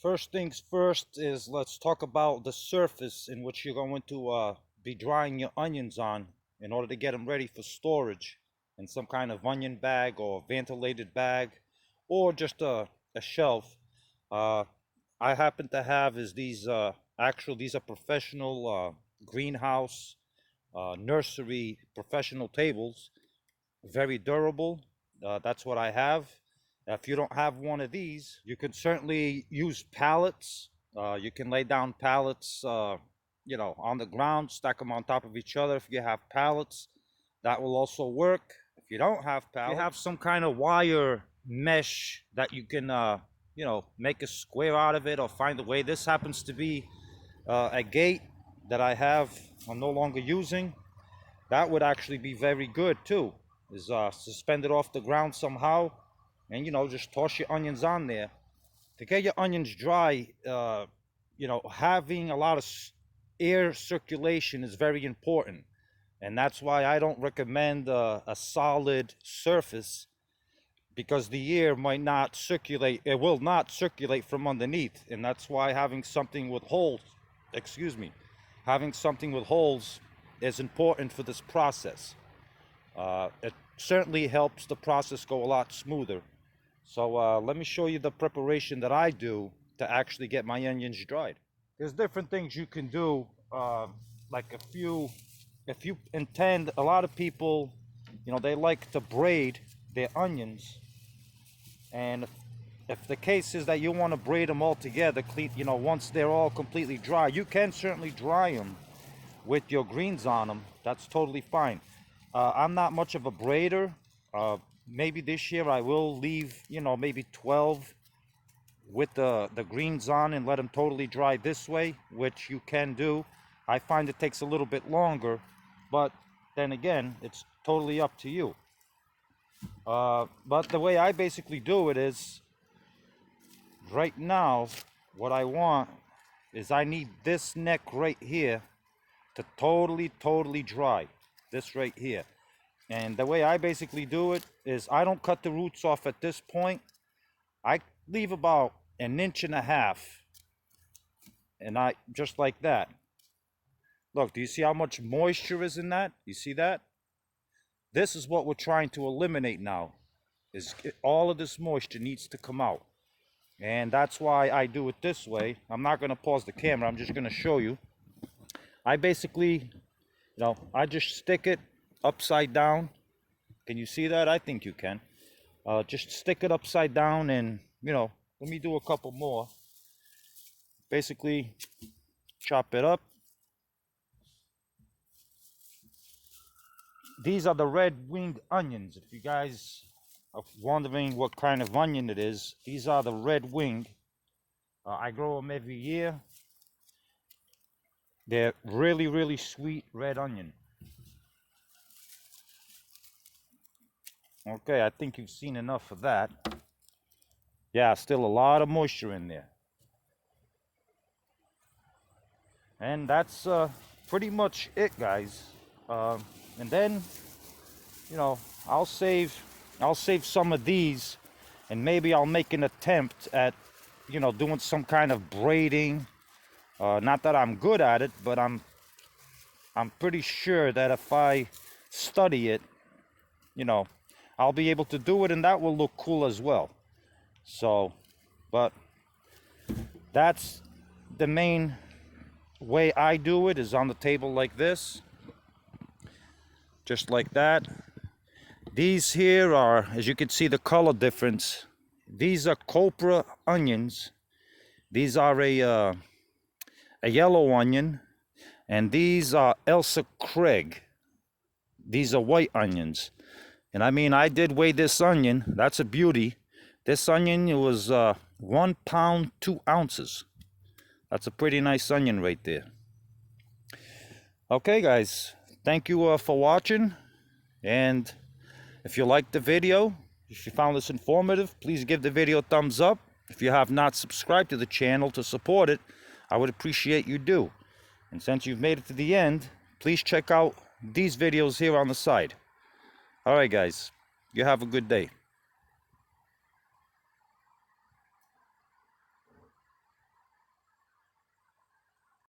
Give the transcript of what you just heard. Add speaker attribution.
Speaker 1: First things first is let's talk about the surface in which you're going to be drying your onions on in order to get them ready for storage in some kind of onion bag or ventilated bag or just a shelf. Uh, I happen to have is these these are professional greenhouse nursery professional tables, very durable. That's what I have. If you don't have one of these, you can certainly use pallets. You can lay down pallets, on the ground, stack them on top of each other. If you have pallets, that will also work. If you don't have pallets, you have some kind of wire mesh that you can, make a square out of it or find a way. This happens to be a gate that I have, I'm no longer using. That would actually be very good too, is suspend it off the ground somehow and just toss your onions on there. To get your onions dry, having a lot of air circulation is very important, and that's why I don't recommend a solid surface, because the air might not circulate, it will not circulate from underneath, and that's why having something with holes, having something with holes is important for this process. It certainly helps the process go a lot smoother. So let me show you the preparation that I do to actually get my onions dried. There's different things you can do. Like if you intend, a lot of people, they like to braid their onions, and if the case is that you want to braid them all together, clean, once they're all completely dry, you can certainly dry them with your greens on them. That's totally fine. I'm not much of a braider. Maybe this year I will leave, maybe 12 with the greens on and let them totally dry this way, which you can do. I find it takes a little bit longer, but then again, it's totally up to you. But the way I basically do it is, right now, what I want is I need this neck right here to totally dry. This right here. And the way I basically do it is I don't cut the roots off at this point. I leave about 1.5 inches, and I just like that. Look, do you see how much moisture is in that? You see that? This is what we're trying to eliminate now, is all of this moisture needs to come out. And that's why I do it this way. I'm not going to pause the camera. I'm just going to show you. I basically, I just stick it upside down. Can you see that? I think you can. Just stick it upside down and, let me do a couple more. Basically, chop it up. These are the red-winged onions. If you guys are wondering what kind of onion it is, these are the red-winged. I grow them every year. They're really sweet red onion. Okay, I think you've seen enough of that. Yeah, still a lot of moisture in there. And that's pretty much it, guys. And then, I'll save some of these, and maybe I'll make an attempt at, doing some kind of braiding. Not that I'm good at it, but I'm pretty sure that if I study it, I'll be able to do it, and that will look cool as well. So, but that's the main way I do it, is on the table like this, just like that. These here are, as you can see, the color difference. These are copra onions. These are a yellow onion, and these are Elsa Craig. These are white onions. And I mean, I did weigh this onion. That's a beauty. This onion, it was 1 pound 2 ounces. That's a pretty nice onion right there. Okay, guys, thank you for watching. And if you liked the video, if you found this informative, please give the video a thumbs up. If you have not subscribed to the channel to support it, I would appreciate you do. And since you've made it to the end, please check out these videos here on the side. All right, guys, you have a good day.